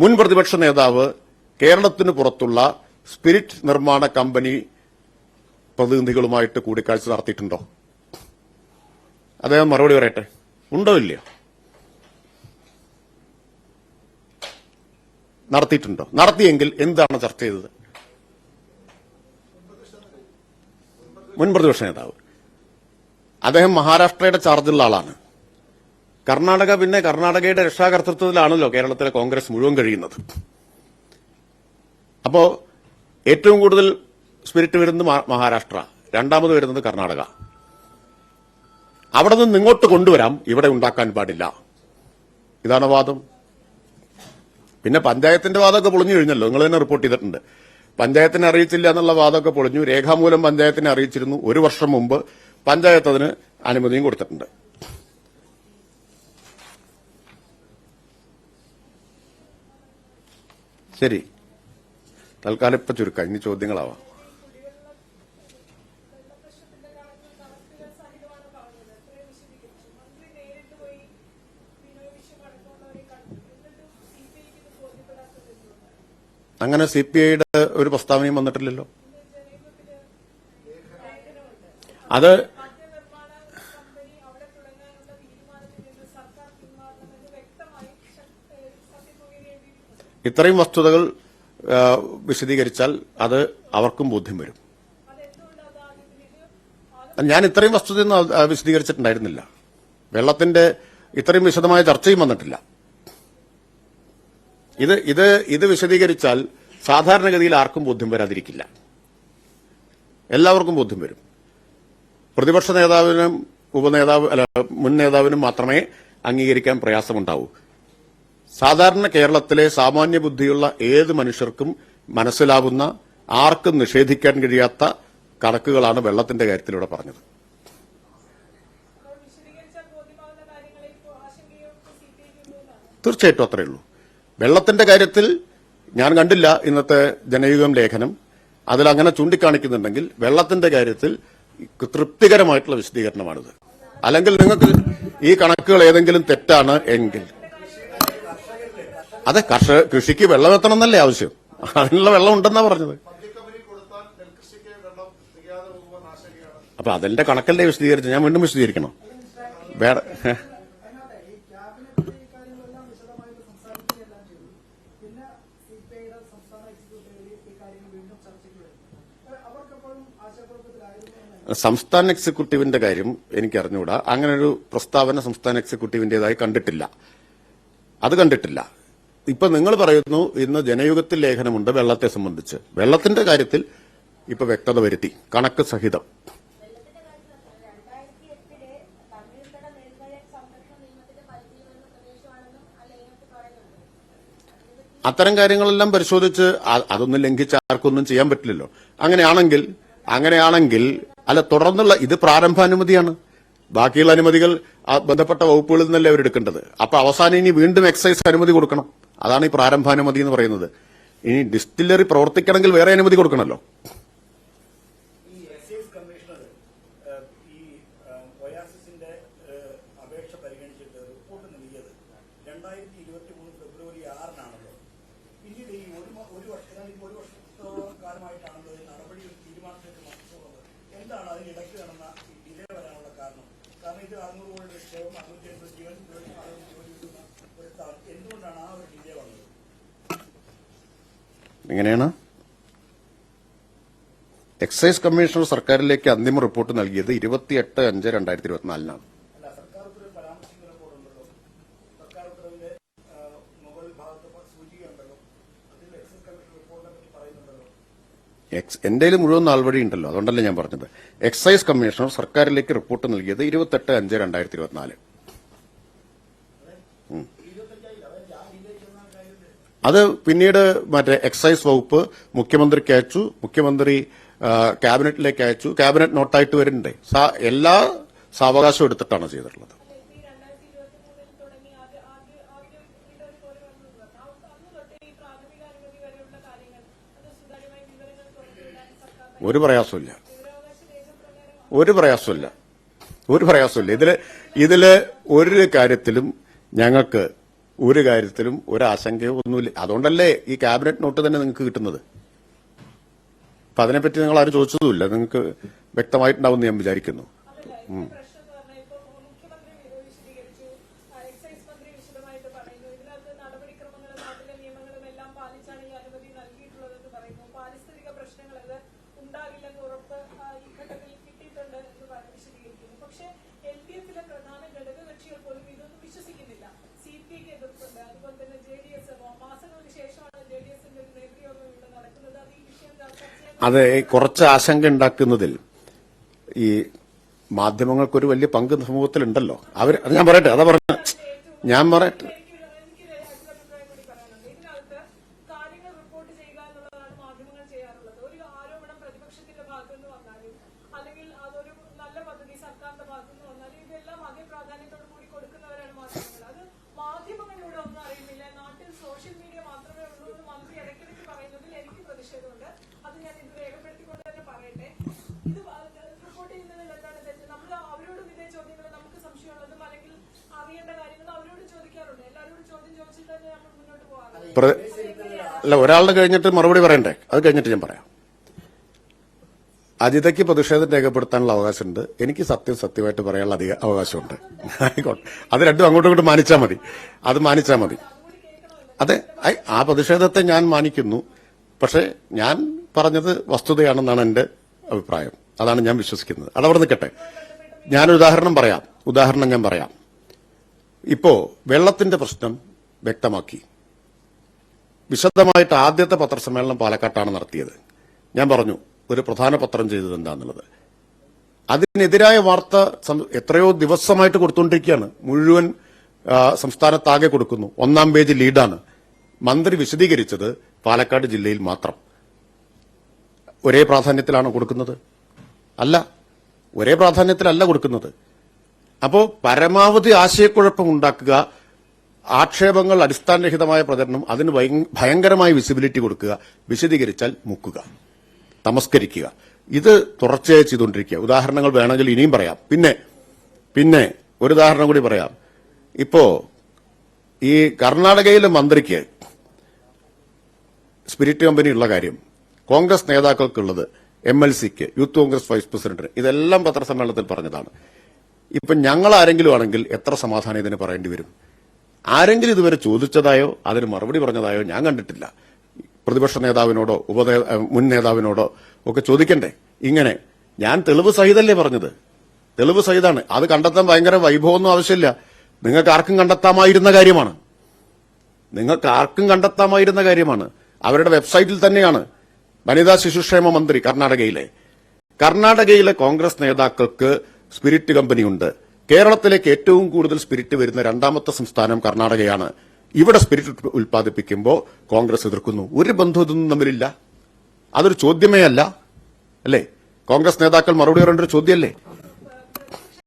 മുൻ പ്രതിപക്ഷ നേതാവ് കേരളത്തിന് പുറത്തുള്ള സ്പിരിറ്റ് നിർമ്മാണ കമ്പനി പ്രതിനിധികളുമായിട്ട് കൂടിക്കാഴ്ച നടത്തിയിട്ടുണ്ടോ? അദ്ദേഹം മറുപടി പറയട്ടെ. ഉണ്ടോ ഇല്ലയോ? നടത്തിയിട്ടുണ്ടോ? നടത്തിയെങ്കിൽ എന്താണ് ചർച്ച ചെയ്തത്? മുൻ പ്രതിപക്ഷ നേതാവ് അദ്ദേഹം മഹാരാഷ്ട്രയുടെ ചാർജുള്ള ആളാണ്. കർണാടക പിന്നെ കർണാടകയുടെ രക്ഷാകർതൃത്വത്തിലാണല്ലോ കേരളത്തിലെ കോൺഗ്രസ് മുഴുവൻ കഴിയുന്നത്. അപ്പോ ഏറ്റവും കൂടുതൽ സ്പിരിറ്റ് വരുന്നത് മഹാരാഷ്ട്ര, രണ്ടാമത് വരുന്നത് കർണാടക. അവിടെ നിന്ന് ഇങ്ങോട്ട് കൊണ്ടുവരാം, ഇവിടെ ഉണ്ടാക്കാൻ പാടില്ല. ഇതാണ് വാദം. പിന്നെ പഞ്ചായത്തിന്റെ വാദമൊക്കെ പൊളിഞ്ഞു കഴിഞ്ഞല്ലോ. നിങ്ങൾ തന്നെ റിപ്പോർട്ട് ചെയ്തിട്ടുണ്ട്. പഞ്ചായത്തിനെ അറിയിച്ചില്ല എന്നുള്ള വാദമൊക്കെ പൊളിഞ്ഞു. രേഖാമൂലം പഞ്ചായത്തിനെ അറിയിച്ചിരുന്നു. ഒരു വർഷം മുമ്പ് പഞ്ചായത്ത് അതിന് അനുമതിയും കൊടുത്തിട്ടുണ്ട്. ശരി, തൽക്കാലം ഇപ്പൊ ചുരുക്കാം. ഇനി ചോദ്യങ്ങളാവാം. അങ്ങനെ സിപിഐയുടെ ഒരു പ്രസ്താവനയും വന്നിട്ടില്ലല്ലോ. അത് ഇത്രയും വസ്തുതകൾ വിശദീകരിച്ചാൽ അത് അവർക്കും ബോധ്യം വരും. ഞാൻ ഇത്രയും വസ്തുതയൊന്നും വിശദീകരിച്ചിട്ടുണ്ടായിരുന്നില്ല. വെള്ളത്തിന്റെ ഇത്രയും വിശദമായ ചർച്ചയും വന്നിട്ടില്ല. ഇത് വിശദീകരിച്ചാൽ സാധാരണഗതിയിൽ ആർക്കും ബോധ്യം വരാതിരിക്കില്ല. എല്ലാവർക്കും ബോധ്യം വരും. പ്രതിപക്ഷ നേതാവിനും മുൻ നേതാവിനും മാത്രമേ അംഗീകരിക്കാൻ പ്രയാസമുണ്ടാവൂ. സാധാരണ കേരളത്തിലെ സാമാന്യ ബുദ്ധിയുള്ള ഏത് മനുഷ്യർക്കും മനസ്സിലാവുന്ന, ആർക്കും നിഷേധിക്കാൻ കഴിയാത്ത കണക്കുകളാണ് വെള്ളത്തിന്റെ കാര്യത്തിലൂടെ പറഞ്ഞത്. തീർച്ചയായിട്ടും അത്രയേ ഉള്ളൂ. വെള്ളത്തിന്റെ കാര്യത്തിൽ ഞാൻ കണ്ടില്ല ഇന്നത്തെ ജനയുഗം ലേഖനം. അതിലങ്ങനെ ചൂണ്ടിക്കാണിക്കുന്നുണ്ടെങ്കിൽ വെള്ളത്തിന്റെ കാര്യത്തിൽ തൃപ്തികരമായിട്ടുള്ള വിശദീകരണമാണിത്. അല്ലെങ്കിൽ നിങ്ങൾക്ക് ഈ കണക്കുകൾ ഏതെങ്കിലും തെറ്റാണ് എങ്കിൽ, അതെ, കൃഷിക്ക് വെള്ളം എത്തണം എന്നല്ലേ ആവശ്യം. അതിനുള്ള വെള്ളം ഉണ്ടെന്നാ പറഞ്ഞത്. അപ്പൊ അതിന്റെ കണക്കല്ലേ വിശദീകരിച്ചു. ഞാൻ വീണ്ടും വിശദീകരിക്കണം. വേറെ സംസ്ഥാന എക്സിക്യൂട്ടീവിന്റെ കാര്യം എനിക്കറിഞ്ഞുകൂടാ. അങ്ങനൊരു പ്രസ്താവന സംസ്ഥാന എക്സിക്യൂട്ടീവിന്റേതായി കണ്ടിട്ടില്ല. അത് കണ്ടിട്ടില്ല. ഇപ്പൊ നിങ്ങൾ പറയുന്നു ഇന്ന് ജനയുഗത്തിൽ ലേഖനമുണ്ട് വെള്ളത്തെ സംബന്ധിച്ച്. വെള്ളത്തിന്റെ കാര്യത്തിൽ ഇപ്പൊ വ്യക്തത വരുത്തി, കണക്ക് സഹിതം. അത്തരം കാര്യങ്ങളെല്ലാം പരിശോധിച്ച് അതൊന്നും ലംഘിച്ച് ആർക്കൊന്നും ചെയ്യാൻ പറ്റില്ലല്ലോ. അങ്ങനെയാണെങ്കിൽ അല്ല, തുടർന്നുള്ള ഇത് പ്രാരംഭാനുമതിയാണ്. ബാക്കിയുള്ള അനുമതികൾ ബന്ധപ്പെട്ട വകുപ്പുകളിൽ നിന്നല്ലേ അവരെടുക്കേണ്ടത്. അപ്പൊ അവസാനം ഇനി വീണ്ടും എക്സൈസ് അനുമതി കൊടുക്കണം. അതാണ് ഈ പ്രാരംഭാനുമതി എന്ന് പറയുന്നത്. ഇനി ഡിസ്റ്റിലറി പ്രവർത്തിക്കണമെങ്കിൽ വേറെ അനുമതി കൊടുക്കണമല്ലോ. എങ്ങനെയാണ്? എക്സൈസ് കമ്മീഷണർ സർക്കാരിലേക്ക് അന്തിമ റിപ്പോർട്ട് നൽകിയത് 28/5/2024 എന്റെ മുഴുവൻ നാൾവഴി ഉണ്ടല്ലോ. അതുകൊണ്ടല്ലേ ഞാൻ പറഞ്ഞത്. എക്സൈസ് കമ്മീഷണർ സർക്കാരിലേക്ക് റിപ്പോർട്ട് നൽകിയത് 28/5/2024. അത് പിന്നീട് മറ്റേ എക്സൈസ് വകുപ്പ് മുഖ്യമന്ത്രിക്ക് അയച്ചു. മുഖ്യമന്ത്രി ക്യാബിനറ്റിലേക്ക് അയച്ചു. ക്യാബിനറ്റ് നോട്ടായിട്ട് വരുന്നുണ്ട്. എല്ലാ സാവകാശവും എടുത്തിട്ടാണ് ചെയ്തിട്ടുള്ളത്. ഒരു പ്രയാസമില്ല. ഇതില് ഒരു കാര്യത്തിലും ഞങ്ങൾക്ക് ഒരു കാര്യത്തിലും ഒരാശങ്കയോ ഒന്നുമില്ല. അതുകൊണ്ടല്ലേ ഈ ക്യാബിനറ്റ് നോട്ട് തന്നെ നിങ്ങൾക്ക് കിട്ടുന്നത്. അപ്പൊ അതിനെപ്പറ്റി നിങ്ങൾ ആരും ചോദിച്ചതുമില്ല. നിങ്ങൾക്ക് വ്യക്തമായിട്ടുണ്ടാവും ഞാൻ വിചാരിക്കുന്നു. അത് കുറച്ച് ആശങ്ക ഉണ്ടാക്കുന്നതിൽ ഈ മാധ്യമങ്ങൾക്കൊരു വലിയ പങ്ക് സമൂഹത്തിലുണ്ടല്ലോ. അത് ഞാൻ പറയട്ടെ, ഞാൻ പറയട്ടെ. അല്ല, ഒരാളുടെ കഴിഞ്ഞിട്ട് മറുപടി പറയണ്ടേ? അത് കഴിഞ്ഞിട്ട് ഞാൻ പറയാം. അജിതയ്ക്ക് പ്രതിഷേധം രേഖപ്പെടുത്താനുള്ള അവകാശമുണ്ട്, എനിക്ക് സത്യമായിട്ട് പറയാനുള്ള അധിക അവകാശമുണ്ട്. ആയിക്കോട്ടെ, അത് രണ്ടും അങ്ങോട്ടും ഇങ്ങോട്ടും മാനിച്ചാൽ മതി. അത് മാനിച്ചാൽ മതി. അതെ, ആ പ്രതിഷേധത്തെ ഞാൻ മാനിക്കുന്നു. പക്ഷെ ഞാൻ പറഞ്ഞത് വസ്തുതയാണെന്നാണ് എന്റെ അഭിപ്രായം. അതാണ് ഞാൻ വിശ്വസിക്കുന്നത്. അതവിടെ നിൽക്കട്ടെ. ഞാനൊരു ഉദാഹരണം ഞാൻ പറയാം. ഇപ്പോ വെള്ളത്തിന്റെ പ്രശ്നം വ്യക്തമാക്കി വിശദമായിട്ട് ആദ്യത്തെ പത്രസമ്മേളനം പാലക്കാട്ടാണ് നടത്തിയത്. ഞാൻ പറഞ്ഞു ഒരു പ്രധാന പത്രം ചെയ്തത് എന്താന്നുള്ളത്. അതിനെതിരായ വാർത്ത എത്രയോ ദിവസമായിട്ട് കൊടുത്തുകൊണ്ടിരിക്കുകയാണ്. മുഴുവൻ സംസ്ഥാനത്താകെ കൊടുക്കുന്നു. 1-ാം പേജ് ലീഡാണ്. മന്ത്രി വിശദീകരിച്ചത് പാലക്കാട് ജില്ലയിൽ മാത്രം. ഒരേ പ്രാധാന്യത്തിലാണ് കൊടുക്കുന്നത്? അല്ല, ഒരേ പ്രാധാന്യത്തിലല്ല കൊടുക്കുന്നത്. അപ്പോ പരമാവധി ആശയക്കുഴപ്പം ഉണ്ടാക്കുക, ആക്ഷേപങ്ങൾ അടിസ്ഥാനരഹിതമായ പ്രചരണം, അതിന് ഭയങ്കരമായ വിസിബിലിറ്റി കൊടുക്കുക, വിശദീകരിച്ചാൽ മുക്കുക, തമസ്കരിക്കുക, ഇത് തുടർച്ചയായി ചെയ്തുകൊണ്ടിരിക്കുക. ഉദാഹരണങ്ങൾ വേണമെങ്കിൽ ഇനിയും പറയാം. പിന്നെ ഒരു ഉദാഹരണം കൂടി പറയാം. ഇപ്പോ ഈ കർണാടകയിലെ മന്ത്രിക്ക് സ്പിരിറ്റ് കമ്പനി ഉള്ള കാര്യം, കോൺഗ്രസ് നേതാക്കൾക്കുള്ളത്, MLC-ക്ക്, യൂത്ത് കോൺഗ്രസ് വൈസ് പ്രസിഡന്റിന്, ഇതെല്ലാം പത്രസമ്മേളനത്തിൽ പറഞ്ഞതാണ്. ഇപ്പൊ ഞങ്ങൾ ആരെങ്കിലും ആണെങ്കിൽ എത്ര സമാധാനം ഇതിന് പറയേണ്ടി വരും? ആരെങ്കിലും ഇതുവരെ ചോദിച്ചതായോ അതിന് മറുപടി പറഞ്ഞതായോ ഞാൻ കണ്ടിട്ടില്ല. പ്രതിപക്ഷ നേതാവിനോടോ മുൻ നേതാവിനോടോ ഒക്കെ ചോദിക്കണ്ടേ? ഇങ്ങനെ ഞാൻ തെളിവ് സഹിതല്ലേ പറഞ്ഞത്? തെളിവ് സഹിതാണ്. അത് കണ്ടെത്താൻ ഭയങ്കര വൈഭവമൊന്നും ആവശ്യമില്ല. നിങ്ങൾക്ക് ആർക്കും കണ്ടെത്താമായിരുന്ന കാര്യമാണ്. അവരുടെ വെബ്സൈറ്റിൽ തന്നെയാണ്. വനിതാ ശിശുക്ഷേമ മന്ത്രി കർണാടകയിലെ കോൺഗ്രസ് നേതാക്കൾക്ക് സ്പിരിറ്റ് കമ്പനിയുണ്ട്. കേരളത്തിലേക്ക് ഏറ്റവും കൂടുതൽ സ്പിരിറ്റ് വരുന്ന 2ാമത്തെ സംസ്ഥാനം കർണാടകയാണ്. ഇവിടെ സ്പിരിറ്റ് ഉൽപ്പാദിപ്പിക്കുമ്പോൾ കോൺഗ്രസ് എതിർക്കുന്നു. ഒരു ബന്ധവും ഇതൊന്നും തമ്മിലില്ല. അതൊരു ചോദ്യമേ അല്ല, അല്ലേ? കോൺഗ്രസ് നേതാക്കൾ മറുപടി പറയേണ്ട ഒരു ചോദ്യമല്ലേ?